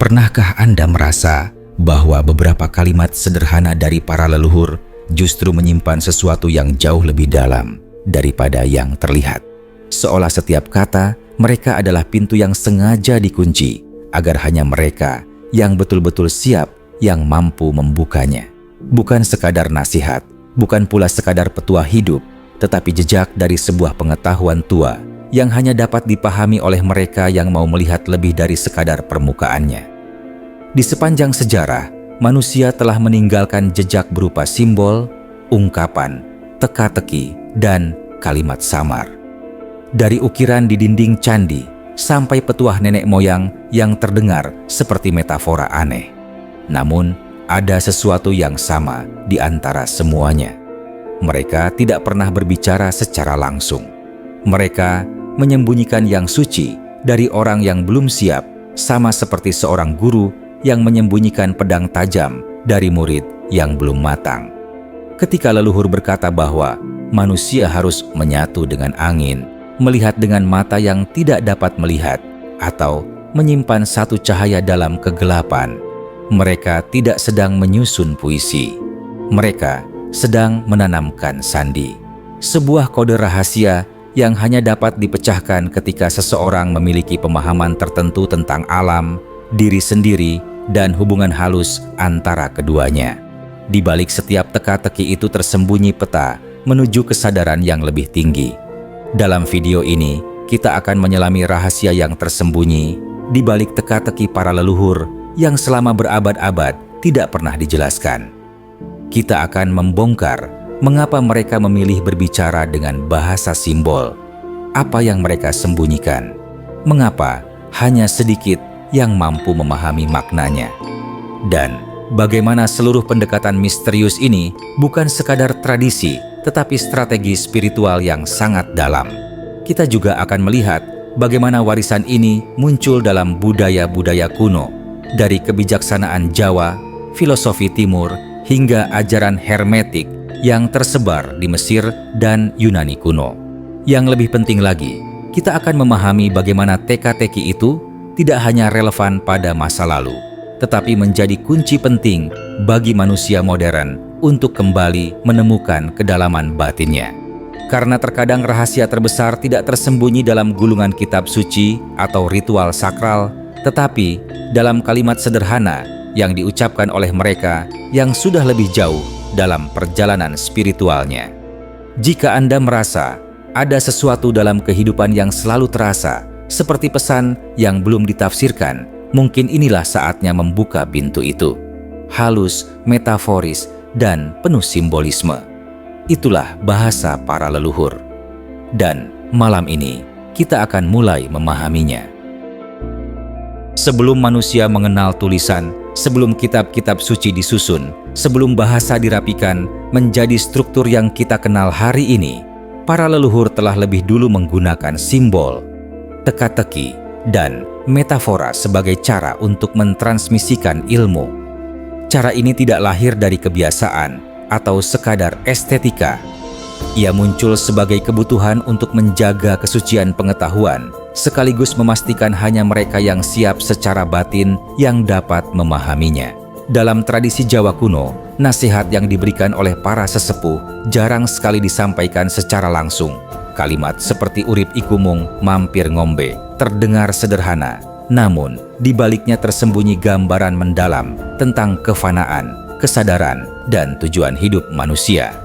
Pernahkah Anda merasa bahwa beberapa kalimat sederhana dari para leluhur justru menyimpan sesuatu yang jauh lebih dalam daripada yang terlihat? Seolah setiap kata mereka adalah pintu yang sengaja dikunci agar hanya mereka yang betul-betul siap yang mampu membukanya. Bukan sekadar nasihat, bukan pula sekadar petua hidup, tetapi jejak dari sebuah pengetahuan tua yang hanya dapat dipahami oleh mereka yang mau melihat lebih dari sekadar permukaannya. Di sepanjang sejarah, manusia telah meninggalkan jejak berupa simbol, ungkapan, teka-teki, dan kalimat samar. Dari ukiran di dinding candi sampai petuah nenek moyang yang terdengar seperti metafora aneh. Namun, ada sesuatu yang sama di antara semuanya. Mereka tidak pernah berbicara secara langsung. Mereka menyembunyikan yang suci dari orang yang belum siap, sama seperti seorang guru yang menyembunyikan pedang tajam dari murid yang belum matang. Ketika leluhur berkata bahwa manusia harus menyatu dengan angin, melihat dengan mata yang tidak dapat melihat, atau menyimpan satu cahaya dalam kegelapan, mereka tidak sedang menyusun puisi. Mereka sedang menanamkan sandi, sebuah kode rahasia yang hanya dapat dipecahkan ketika seseorang memiliki pemahaman tertentu tentang alam, diri sendiri, dan hubungan halus antara keduanya. Di balik setiap teka-teki itu tersembunyi peta menuju kesadaran yang lebih tinggi. Dalam video ini, kita akan menyelami rahasia yang tersembunyi di balik teka-teki para leluhur yang selama berabad-abad tidak pernah dijelaskan. Kita akan membongkar mengapa mereka memilih berbicara dengan bahasa simbol, apa yang mereka sembunyikan, mengapa hanya sedikit yang mampu memahami maknanya, dan bagaimana seluruh pendekatan misterius ini bukan sekadar tradisi, tetapi strategi spiritual yang sangat dalam. Kita juga akan melihat bagaimana warisan ini muncul dalam budaya-budaya kuno, dari kebijaksanaan Jawa, filosofi Timur, hingga ajaran hermetik yang tersebar di Mesir dan Yunani kuno. Yang lebih penting lagi, kita akan memahami bagaimana teka-teki itu tidak hanya relevan pada masa lalu, tetapi menjadi kunci penting bagi manusia modern untuk kembali menemukan kedalaman batinnya. Karena terkadang rahasia terbesar tidak tersembunyi dalam gulungan kitab suci atau ritual sakral, tetapi dalam kalimat sederhana yang diucapkan oleh mereka yang sudah lebih jauh dalam perjalanan spiritualnya. Jika Anda merasa ada sesuatu dalam kehidupan yang selalu terasa seperti pesan yang belum ditafsirkan, mungkin inilah saatnya membuka pintu itu. Halus, metaforis, dan penuh simbolisme. Itulah bahasa para leluhur. Dan malam ini kita akan mulai memahaminya. Sebelum manusia mengenal tulisan, sebelum kitab-kitab suci disusun, sebelum bahasa dirapikan menjadi struktur yang kita kenal hari ini, para leluhur telah lebih dulu menggunakan simbol, teka-teki, dan metafora sebagai cara untuk mentransmisikan ilmu. Cara ini tidak lahir dari kebiasaan atau sekadar estetika. Ia muncul sebagai kebutuhan untuk menjaga kesucian pengetahuan, sekaligus memastikan hanya mereka yang siap secara batin yang dapat memahaminya. Dalam tradisi Jawa kuno, nasihat yang diberikan oleh para sesepuh jarang sekali disampaikan secara langsung. Kalimat seperti urip ikumung mampir ngombe terdengar sederhana, namun di baliknya tersembunyi gambaran mendalam tentang kefanaan, kesadaran, dan tujuan hidup manusia.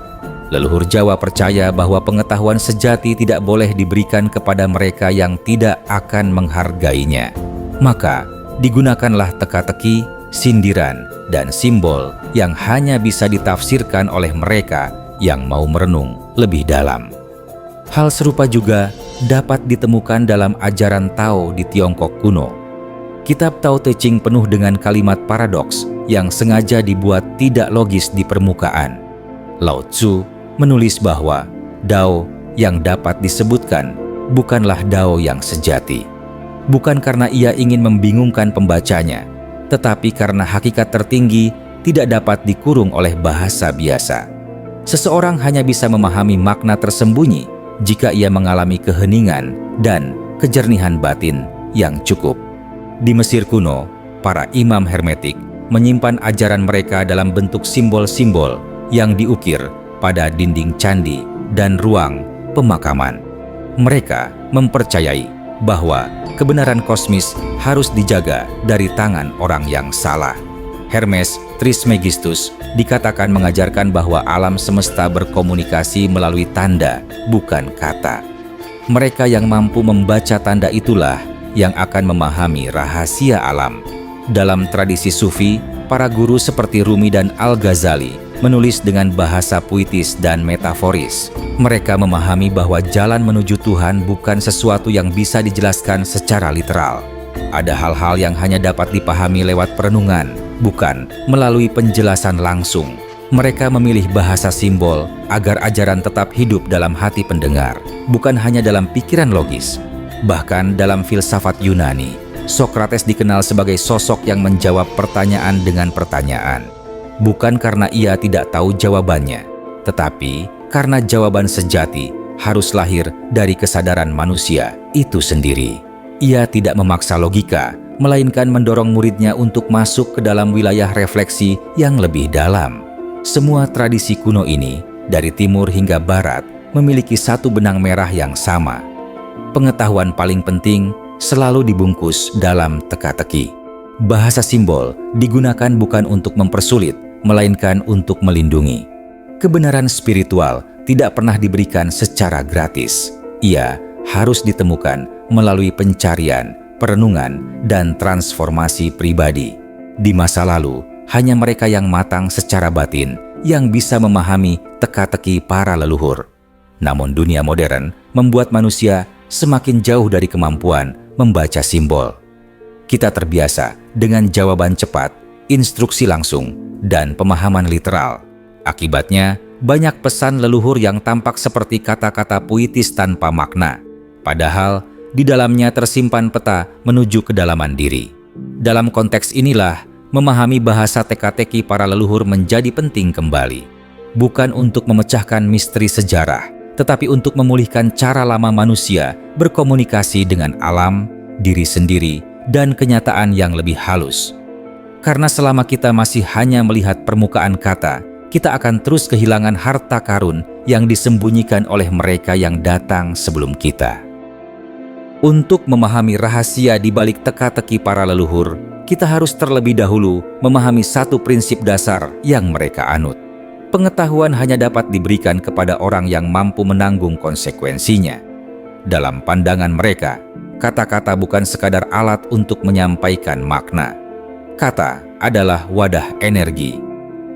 Leluhur Jawa percaya bahwa pengetahuan sejati tidak boleh diberikan kepada mereka yang tidak akan menghargainya. Maka, digunakanlah teka-teki, sindiran, dan simbol yang hanya bisa ditafsirkan oleh mereka yang mau merenung lebih dalam. Hal serupa juga dapat ditemukan dalam ajaran Tao di Tiongkok kuno. Kitab Tao Te Ching penuh dengan kalimat paradoks yang sengaja dibuat tidak logis di permukaan. Lao Tzu menulis bahwa Dao yang dapat disebutkan bukanlah Dao yang sejati. Bukan karena ia ingin membingungkan pembacanya, tetapi karena hakikat tertinggi tidak dapat dikurung oleh bahasa biasa. Seseorang hanya bisa memahami makna tersembunyi jika ia mengalami keheningan dan kejernihan batin yang cukup. Di Mesir kuno, para imam hermetik menyimpan ajaran mereka dalam bentuk simbol-simbol yang diukir pada dinding candi dan ruang pemakaman. Mereka mempercayai bahwa kebenaran kosmis harus dijaga dari tangan orang yang salah. Hermes Trismegistus dikatakan mengajarkan bahwa alam semesta berkomunikasi melalui tanda, bukan kata. Mereka yang mampu membaca tanda itulah yang akan memahami rahasia alam. Dalam tradisi Sufi, para guru seperti Rumi dan Al-Ghazali menulis dengan bahasa puitis dan metaforis. Mereka memahami bahwa jalan menuju Tuhan bukan sesuatu yang bisa dijelaskan secara literal. Ada hal-hal yang hanya dapat dipahami lewat perenungan, bukan melalui penjelasan langsung. Mereka memilih bahasa simbol agar ajaran tetap hidup dalam hati pendengar, bukan hanya dalam pikiran logis. Bahkan dalam filsafat Yunani, Sokrates dikenal sebagai sosok yang menjawab pertanyaan dengan pertanyaan. Bukan karena ia tidak tahu jawabannya, tetapi karena jawaban sejati harus lahir dari kesadaran manusia itu sendiri. Ia tidak memaksa logika, melainkan mendorong muridnya untuk masuk ke dalam wilayah refleksi yang lebih dalam. Semua tradisi kuno ini, dari timur hingga barat, memiliki satu benang merah yang sama. Pengetahuan paling penting selalu dibungkus dalam teka-teki. Bahasa simbol digunakan bukan untuk mempersulit, melainkan untuk melindungi. Kebenaran spiritual tidak pernah diberikan secara gratis. Ia harus ditemukan melalui pencarian, perenungan, dan transformasi pribadi. Di masa lalu, hanya mereka yang matang secara batin yang bisa memahami teka-teki para leluhur. Namun dunia modern membuat manusia semakin jauh dari kemampuan membaca simbol. Kita terbiasa dengan jawaban cepat, instruksi langsung, dan pemahaman literal. Akibatnya, banyak pesan leluhur yang tampak seperti kata-kata puitis tanpa makna. Padahal, di dalamnya tersimpan peta menuju kedalaman diri. Dalam konteks inilah, memahami bahasa teka-teki para leluhur menjadi penting kembali. Bukan untuk memecahkan misteri sejarah, tetapi untuk memulihkan cara lama manusia berkomunikasi dengan alam, diri sendiri, dan kenyataan yang lebih halus. Karena selama kita masih hanya melihat permukaan kata, kita akan terus kehilangan harta karun yang disembunyikan oleh mereka yang datang sebelum kita. Untuk memahami rahasia di balik teka-teki para leluhur, kita harus terlebih dahulu memahami satu prinsip dasar yang mereka anut. Pengetahuan hanya dapat diberikan kepada orang yang mampu menanggung konsekuensinya. Dalam pandangan mereka, kata-kata bukan sekadar alat untuk menyampaikan makna. Kata adalah wadah energi.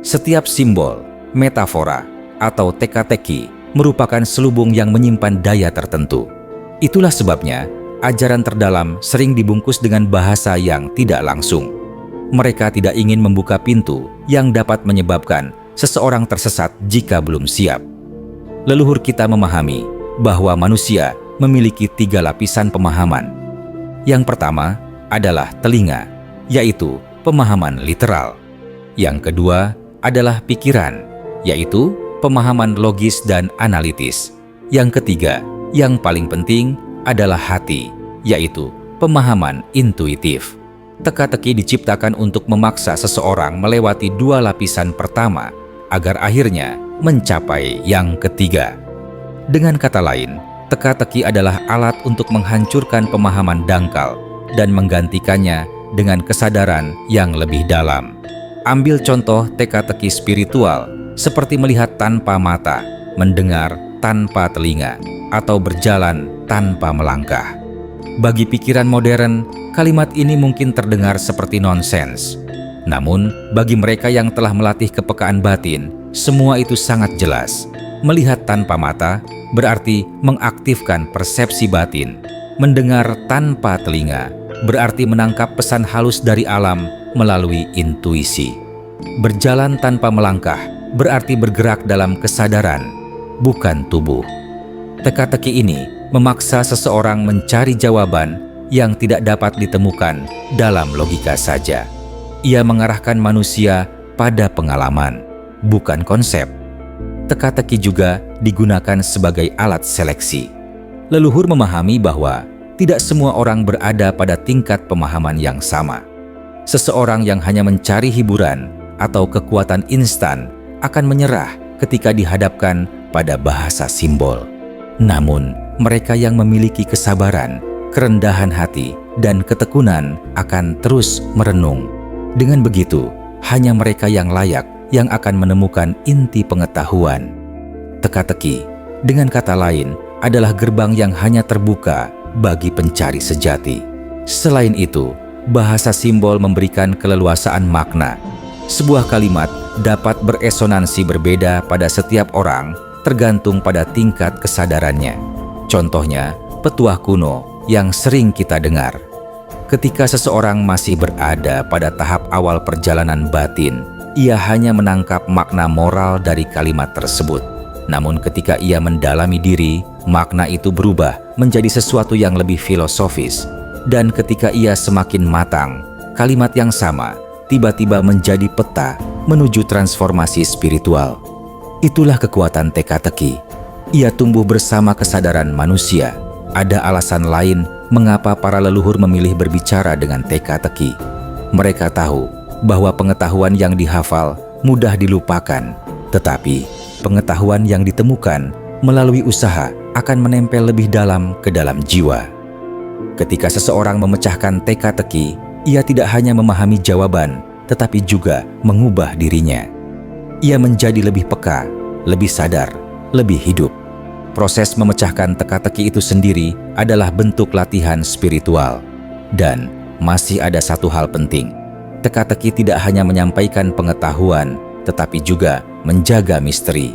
Setiap simbol, metafora, atau teka-teki merupakan selubung yang menyimpan daya tertentu. Itulah sebabnya, ajaran terdalam sering dibungkus dengan bahasa yang tidak langsung. Mereka tidak ingin membuka pintu yang dapat menyebabkan seseorang tersesat jika belum siap. Leluhur kita memahami bahwa manusia memiliki 3 lapisan pemahaman. Yang pertama adalah telinga, yaitu pemahaman literal. Yang kedua adalah pikiran, yaitu pemahaman logis dan analitis. Yang ketiga, yang paling penting adalah hati, yaitu pemahaman intuitif. Teka-teki diciptakan untuk memaksa seseorang melewati 2 lapisan pertama agar akhirnya mencapai yang ketiga. Dengan kata lain, teka-teki adalah alat untuk menghancurkan pemahaman dangkal dan menggantikannya dengan kesadaran yang lebih dalam. Ambil contoh teka-teki spiritual seperti melihat tanpa mata, mendengar tanpa telinga, atau berjalan tanpa melangkah. Bagi pikiran modern, kalimat ini mungkin terdengar seperti nonsens. Namun, bagi mereka yang telah melatih kepekaan batin, semua itu sangat jelas. Melihat tanpa mata berarti mengaktifkan persepsi batin. Mendengar tanpa telinga berarti menangkap pesan halus dari alam melalui intuisi. Berjalan tanpa melangkah berarti bergerak dalam kesadaran, bukan tubuh. Teka-teki ini memaksa seseorang mencari jawaban yang tidak dapat ditemukan dalam logika saja. Ia mengarahkan manusia pada pengalaman, bukan konsep. Teka-teki juga digunakan sebagai alat seleksi. Leluhur memahami bahwa tidak semua orang berada pada tingkat pemahaman yang sama. Seseorang yang hanya mencari hiburan atau kekuatan instan akan menyerah ketika dihadapkan pada bahasa simbol. Namun, mereka yang memiliki kesabaran, kerendahan hati, dan ketekunan akan terus merenung. Dengan begitu, hanya mereka yang layak yang akan menemukan inti pengetahuan. Teka-teki, dengan kata lain, adalah gerbang yang hanya terbuka bagi pencari sejati. Selain itu, bahasa simbol memberikan keleluasaan makna. Sebuah kalimat dapat beresonansi berbeda pada setiap orang tergantung pada tingkat kesadarannya. Contohnya, petuah kuno yang sering kita dengar. Ketika seseorang masih berada pada tahap awal perjalanan batin, ia hanya menangkap makna moral dari kalimat tersebut. Namun ketika ia mendalami diri, makna itu berubah menjadi sesuatu yang lebih filosofis. Dan ketika ia semakin matang, kalimat yang sama tiba-tiba menjadi peta menuju transformasi spiritual. Itulah kekuatan teka-teki. Ia tumbuh bersama kesadaran manusia. Ada alasan lain mengapa para leluhur memilih berbicara dengan teka-teki. Mereka tahu bahwa pengetahuan yang dihafal mudah dilupakan, tetapi pengetahuan yang ditemukan melalui usaha akan menempel lebih dalam ke dalam jiwa. Ketika seseorang memecahkan teka-teki, ia tidak hanya memahami jawaban, tetapi juga mengubah dirinya. Ia menjadi lebih peka, lebih sadar, lebih hidup. Proses memecahkan teka-teki itu sendiri adalah bentuk latihan spiritual. Dan masih ada satu hal penting. Teka-teki tidak hanya menyampaikan pengetahuan, tetapi juga menjaga misteri.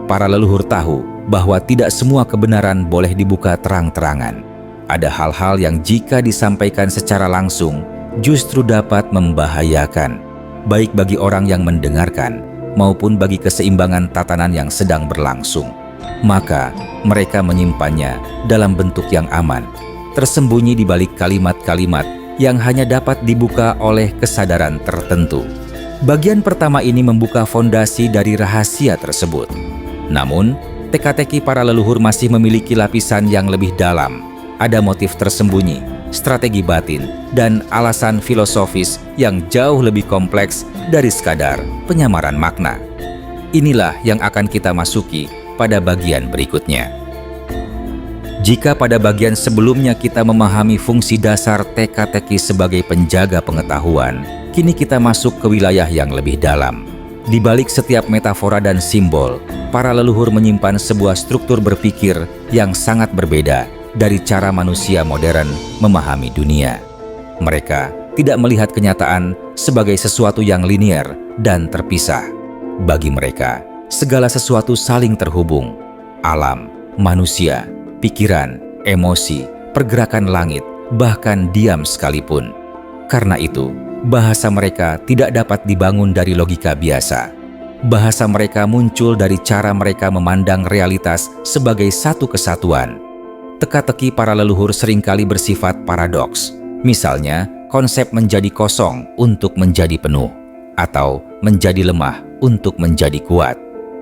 Para leluhur tahu bahwa tidak semua kebenaran boleh dibuka terang-terangan. Ada hal-hal yang jika disampaikan secara langsung justru dapat membahayakan, baik bagi orang yang mendengarkan maupun bagi keseimbangan tatanan yang sedang berlangsung. Maka mereka menyimpannya dalam bentuk yang aman, tersembunyi di balik kalimat-kalimat yang hanya dapat dibuka oleh kesadaran tertentu. Bagian pertama ini membuka fondasi dari rahasia tersebut. Namun, teka-teki para leluhur masih memiliki lapisan yang lebih dalam. Ada motif tersembunyi, strategi batin, dan alasan filosofis yang jauh lebih kompleks dari sekadar penyamaran makna. Inilah yang akan kita masuki pada bagian berikutnya. Jika pada bagian sebelumnya kita memahami fungsi dasar teka-teki sebagai penjaga pengetahuan, kini kita masuk ke wilayah yang lebih dalam. Di balik setiap metafora dan simbol, para leluhur menyimpan sebuah struktur berpikir yang sangat berbeda dari cara manusia modern memahami dunia. Mereka tidak melihat kenyataan sebagai sesuatu yang linier dan terpisah. Bagi mereka, segala sesuatu saling terhubung. Alam, manusia, pikiran, emosi, pergerakan langit, bahkan diam sekalipun. Karena itu, bahasa mereka tidak dapat dibangun dari logika biasa. Bahasa mereka muncul dari cara mereka memandang realitas sebagai satu kesatuan. Teka-teki para leluhur seringkali bersifat paradoks. Misalnya, konsep menjadi kosong untuk menjadi penuh, atau menjadi lemah untuk menjadi kuat.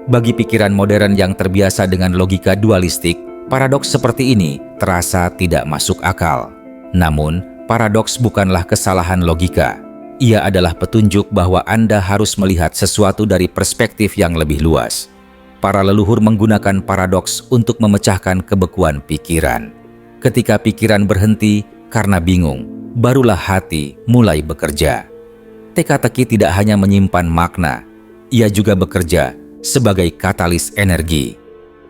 Bagi pikiran modern yang terbiasa dengan logika dualistik, paradoks seperti ini terasa tidak masuk akal. Namun, paradoks bukanlah kesalahan logika. Ia adalah petunjuk bahwa Anda harus melihat sesuatu dari perspektif yang lebih luas. Para leluhur menggunakan paradoks untuk memecahkan kebekuan pikiran. Ketika pikiran berhenti karena bingung, barulah hati mulai bekerja. Teka-teki tidak hanya menyimpan makna, ia juga bekerja sebagai katalis energi.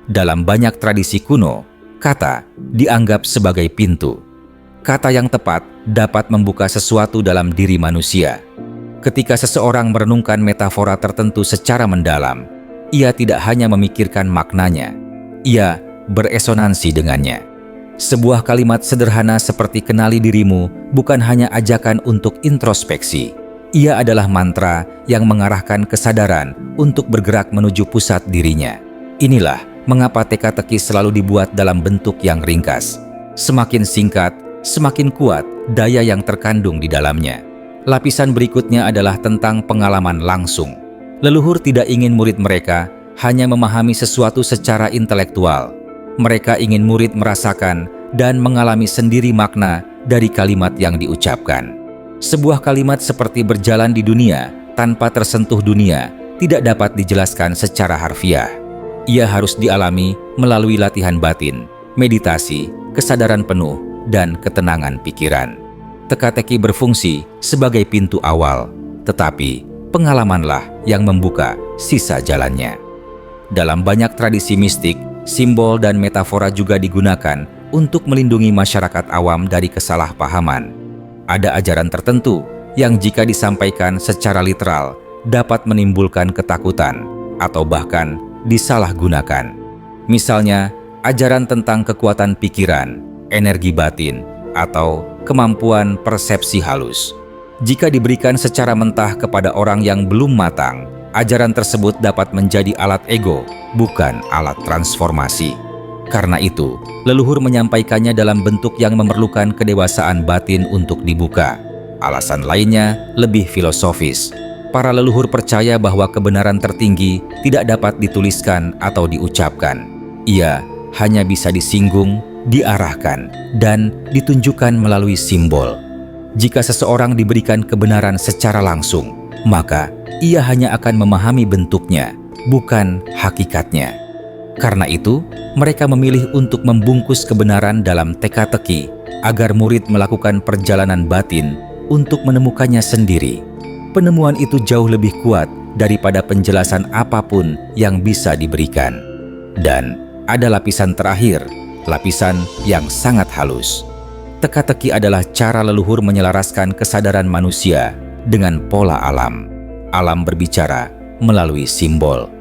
Dalam banyak tradisi kuno, kata dianggap sebagai pintu. Kata yang tepat dapat membuka sesuatu dalam diri manusia. Ketika seseorang merenungkan metafora tertentu secara mendalam, ia tidak hanya memikirkan maknanya, ia beresonansi dengannya. Sebuah kalimat sederhana seperti kenali dirimu bukan hanya ajakan untuk introspeksi. Ia adalah mantra yang mengarahkan kesadaran untuk bergerak menuju pusat dirinya. Inilah mengapa teka-teki selalu dibuat dalam bentuk yang ringkas. Semakin singkat, semakin kuat daya yang terkandung di dalamnya. Lapisan berikutnya adalah tentang pengalaman langsung. Leluhur tidak ingin murid mereka hanya memahami sesuatu secara intelektual. Mereka ingin murid merasakan dan mengalami sendiri makna dari kalimat yang diucapkan. Sebuah kalimat seperti berjalan di dunia tanpa tersentuh dunia tidak dapat dijelaskan secara harfiah. Ia harus dialami melalui latihan batin, meditasi, kesadaran penuh, dan ketenangan pikiran. Teka-teki berfungsi sebagai pintu awal, tetapi pengalamanlah yang membuka sisa jalannya. Dalam banyak tradisi mistik, simbol dan metafora juga digunakan untuk melindungi masyarakat awam dari kesalahpahaman. Ada ajaran tertentu yang jika disampaikan secara literal dapat menimbulkan ketakutan atau bahkan disalahgunakan. Misalnya, ajaran tentang kekuatan pikiran, energi batin, atau kemampuan persepsi halus. Jika diberikan secara mentah kepada orang yang belum matang, ajaran tersebut dapat menjadi alat ego, bukan alat transformasi. Karena itu, leluhur menyampaikannya dalam bentuk yang memerlukan kedewasaan batin untuk dibuka. Alasan lainnya lebih filosofis. Para leluhur percaya bahwa kebenaran tertinggi tidak dapat dituliskan atau diucapkan. Ia hanya bisa disinggung, diarahkan, dan ditunjukkan melalui simbol. Jika seseorang diberikan kebenaran secara langsung, maka ia hanya akan memahami bentuknya, bukan hakikatnya. Karena itu, mereka memilih untuk membungkus kebenaran dalam teka-teki agar murid melakukan perjalanan batin untuk menemukannya sendiri. Penemuan itu jauh lebih kuat daripada penjelasan apapun yang bisa diberikan. Dan ada lapisan terakhir, lapisan yang sangat halus. Teka-teki adalah cara leluhur menyelaraskan kesadaran manusia dengan pola alam. Alam berbicara melalui simbol.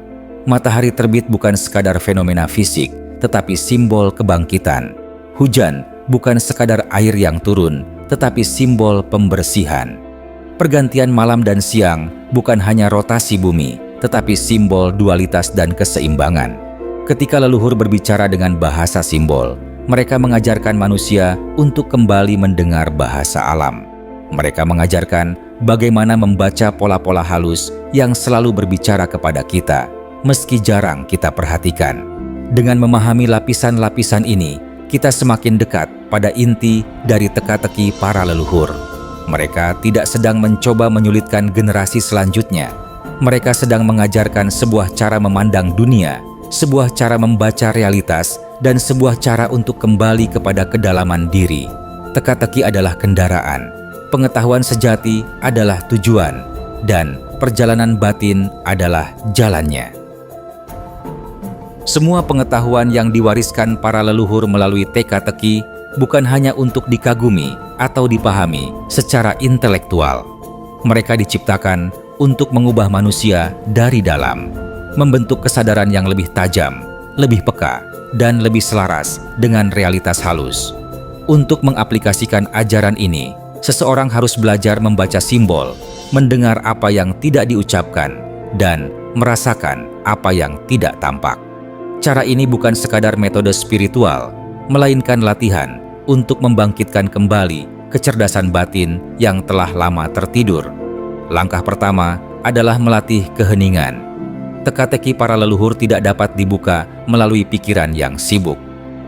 Matahari terbit bukan sekadar fenomena fisik, tetapi simbol kebangkitan. Hujan bukan sekadar air yang turun, tetapi simbol pembersihan. Pergantian malam dan siang bukan hanya rotasi bumi, tetapi simbol dualitas dan keseimbangan. Ketika leluhur berbicara dengan bahasa simbol, mereka mengajarkan manusia untuk kembali mendengar bahasa alam. Mereka mengajarkan bagaimana membaca pola-pola halus yang selalu berbicara kepada kita, meski jarang kita perhatikan. Dengan memahami lapisan-lapisan ini, kita semakin dekat pada inti dari teka-teki para leluhur. Mereka tidak sedang mencoba menyulitkan generasi selanjutnya. Mereka sedang mengajarkan sebuah cara memandang dunia, sebuah cara membaca realitas, dan sebuah cara untuk kembali kepada kedalaman diri. Teka-teki adalah kendaraan, pengetahuan sejati adalah tujuan, dan perjalanan batin adalah jalannya. Semua pengetahuan yang diwariskan para leluhur melalui teka-teki bukan hanya untuk dikagumi atau dipahami secara intelektual. Mereka diciptakan untuk mengubah manusia dari dalam, membentuk kesadaran yang lebih tajam, lebih peka, dan lebih selaras dengan realitas halus. Untuk mengaplikasikan ajaran ini, seseorang harus belajar membaca simbol, mendengar apa yang tidak diucapkan, dan merasakan apa yang tidak tampak. Cara ini bukan sekadar metode spiritual, melainkan latihan untuk membangkitkan kembali kecerdasan batin yang telah lama tertidur. Langkah pertama adalah melatih keheningan. Teka-teki para leluhur tidak dapat dibuka melalui pikiran yang sibuk.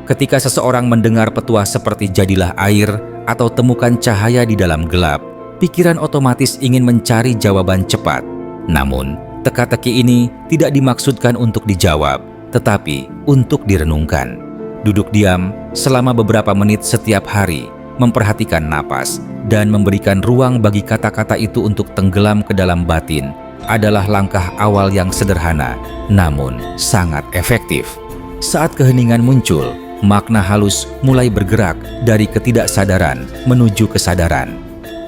Ketika seseorang mendengar petuah seperti jadilah air atau temukan cahaya di dalam gelap, pikiran otomatis ingin mencari jawaban cepat. Namun, teka-teki ini tidak dimaksudkan untuk dijawab, tetapi untuk direnungkan. Duduk diam selama beberapa menit setiap hari, memperhatikan napas, dan memberikan ruang bagi kata-kata itu untuk tenggelam ke dalam batin adalah langkah awal yang sederhana, namun sangat efektif. Saat keheningan muncul, makna halus mulai bergerak dari ketidaksadaran menuju kesadaran.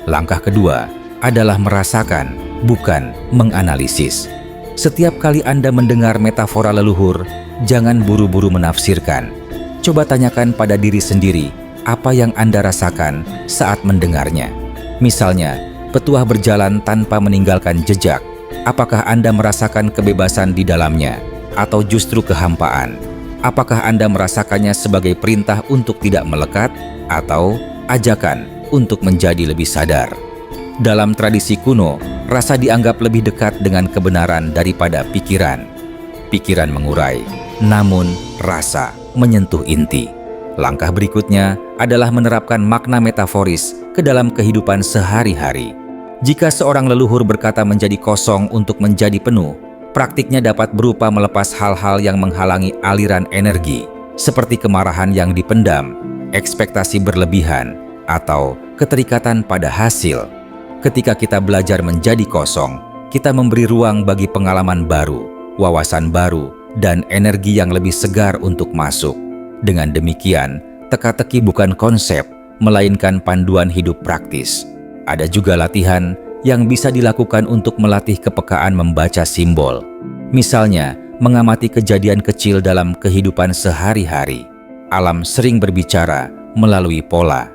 Langkah kedua adalah merasakan, bukan menganalisis. Setiap kali Anda mendengar metafora leluhur, jangan buru-buru menafsirkan. Coba tanyakan pada diri sendiri, apa yang Anda rasakan saat mendengarnya. Misalnya, petuah berjalan tanpa meninggalkan jejak. Apakah Anda merasakan kebebasan di dalamnya, atau justru kehampaan? Apakah Anda merasakannya sebagai perintah untuk tidak melekat, atau ajakan untuk menjadi lebih sadar? Dalam tradisi kuno, rasa dianggap lebih dekat dengan kebenaran daripada pikiran. Pikiran mengurai, namun rasa menyentuh inti. Langkah berikutnya adalah menerapkan makna metaforis ke dalam kehidupan sehari-hari. Jika seorang leluhur berkata menjadi kosong untuk menjadi penuh, praktiknya dapat berupa melepas hal-hal yang menghalangi aliran energi, seperti kemarahan yang dipendam, ekspektasi berlebihan, atau keterikatan pada hasil. Ketika kita belajar menjadi kosong, kita memberi ruang bagi pengalaman baru, wawasan baru, dan energi yang lebih segar untuk masuk. Dengan demikian, teka-teki bukan konsep, melainkan panduan hidup praktis. Ada juga latihan yang bisa dilakukan untuk melatih kepekaan membaca simbol. Misalnya, mengamati kejadian kecil dalam kehidupan sehari-hari. Alam sering berbicara melalui pola.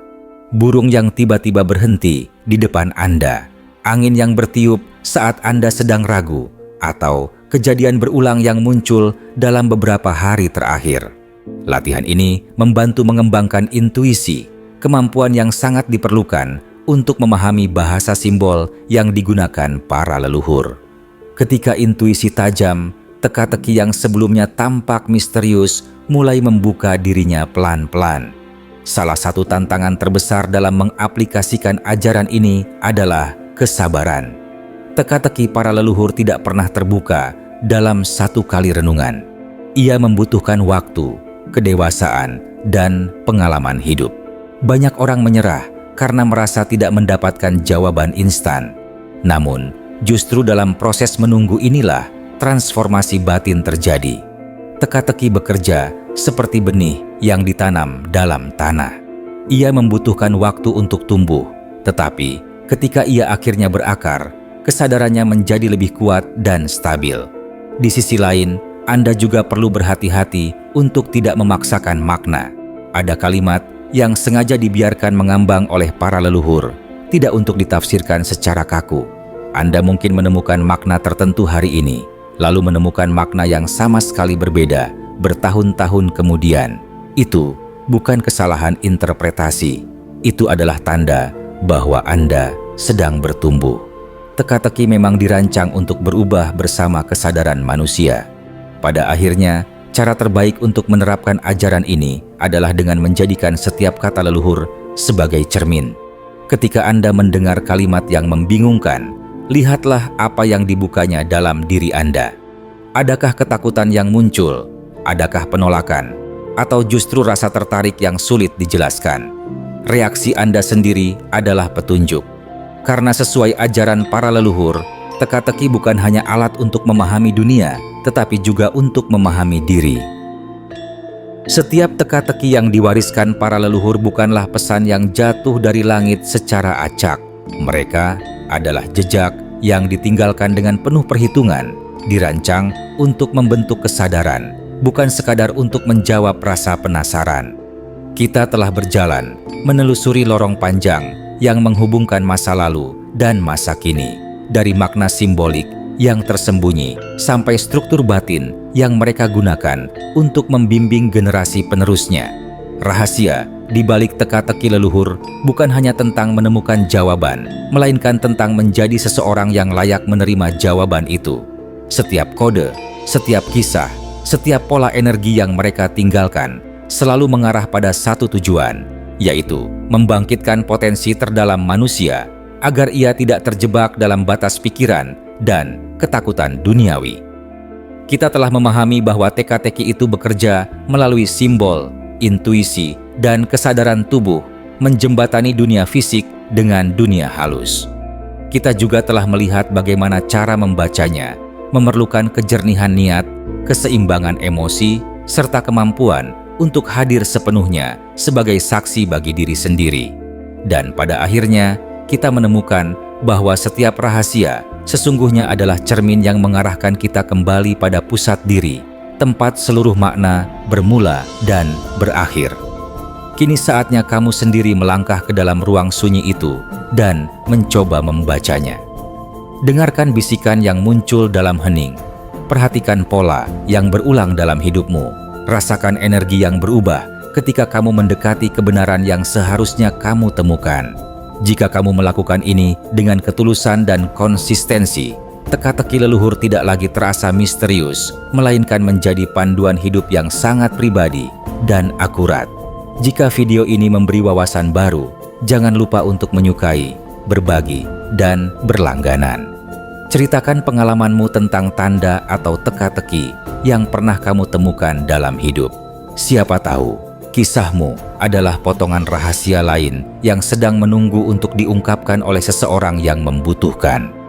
Burung yang tiba-tiba berhenti di depan Anda, angin yang bertiup saat Anda sedang ragu, atau kejadian berulang yang muncul dalam beberapa hari terakhir. Latihan ini membantu mengembangkan intuisi, kemampuan yang sangat diperlukan untuk memahami bahasa simbol yang digunakan para leluhur. Ketika intuisi tajam, teka-teki yang sebelumnya tampak misterius mulai membuka dirinya pelan-pelan. Salah satu tantangan terbesar dalam mengaplikasikan ajaran ini adalah kesabaran. Teka-teki para leluhur tidak pernah terbuka dalam satu kali renungan. Ia membutuhkan waktu, kedewasaan, dan pengalaman hidup. Banyak orang menyerah karena merasa tidak mendapatkan jawaban instan. Namun, justru dalam proses menunggu inilah transformasi batin terjadi. Teka-teki bekerja seperti benih yang ditanam dalam tanah. Ia membutuhkan waktu untuk tumbuh, tetapi ketika ia akhirnya berakar, kesadarannya menjadi lebih kuat dan stabil. Di sisi lain, Anda juga perlu berhati-hati untuk tidak memaksakan makna. Ada kalimat yang sengaja dibiarkan mengambang oleh para leluhur, tidak untuk ditafsirkan secara kaku. Anda mungkin menemukan makna tertentu hari ini, lalu menemukan makna yang sama sekali berbeda bertahun-tahun kemudian. Itu bukan kesalahan interpretasi, itu adalah tanda bahwa Anda sedang bertumbuh. Teka-teki memang dirancang untuk berubah bersama kesadaran manusia. Pada akhirnya, cara terbaik untuk menerapkan ajaran ini adalah dengan menjadikan setiap kata leluhur sebagai cermin. Ketika Anda mendengar kalimat yang membingungkan, lihatlah apa yang dibukanya dalam diri Anda. Adakah ketakutan yang muncul? Adakah penolakan? Atau justru rasa tertarik yang sulit dijelaskan? Reaksi Anda sendiri adalah petunjuk. Karena sesuai ajaran para leluhur, teka-teki bukan hanya alat untuk memahami dunia, tetapi juga untuk memahami diri. Setiap teka-teki yang diwariskan para leluhur bukanlah pesan yang jatuh dari langit secara acak. Mereka adalah jejak yang ditinggalkan dengan penuh perhitungan, dirancang untuk membentuk kesadaran, bukan sekadar untuk menjawab rasa penasaran. Kita telah berjalan, menelusuri lorong panjang yang menghubungkan masa lalu dan masa kini, dari makna simbolik yang tersembunyi sampai struktur batin yang mereka gunakan untuk membimbing generasi penerusnya. Rahasia di balik teka-teki leluhur bukan hanya tentang menemukan jawaban, melainkan tentang menjadi seseorang yang layak menerima jawaban itu. Setiap kode, setiap kisah, setiap pola energi yang mereka tinggalkan selalu mengarah pada satu tujuan, yaitu membangkitkan potensi terdalam manusia agar ia tidak terjebak dalam batas pikiran dan ketakutan duniawi. Kita telah memahami bahwa teka-teki itu bekerja melalui simbol, intuisi, dan kesadaran tubuh, menjembatani dunia fisik dengan dunia halus. Kita juga telah melihat bagaimana cara membacanya memerlukan kejernihan niat, keseimbangan emosi, serta kemampuan untuk hadir sepenuhnya sebagai saksi bagi diri sendiri. Dan pada akhirnya, kita menemukan bahwa setiap rahasia sesungguhnya adalah cermin yang mengarahkan kita kembali pada pusat diri, tempat seluruh makna bermula dan berakhir. Kini saatnya kamu sendiri melangkah ke dalam ruang sunyi itu dan mencoba membacanya. Dengarkan bisikan yang muncul dalam hening. Perhatikan pola yang berulang dalam hidupmu. Rasakan energi yang berubah ketika kamu mendekati kebenaran yang seharusnya kamu temukan. Jika kamu melakukan ini dengan ketulusan dan konsistensi, teka-teki leluhur tidak lagi terasa misterius, melainkan menjadi panduan hidup yang sangat pribadi dan akurat. Jika video ini memberi wawasan baru, Jangan lupa untuk menyukai, berbagi, dan berlangganan. Ceritakan pengalamanmu tentang tanda atau teka-teki yang pernah kamu temukan dalam hidup. Siapa tahu, kisahmu adalah potongan rahasia lain yang sedang menunggu untuk diungkapkan oleh seseorang yang membutuhkan.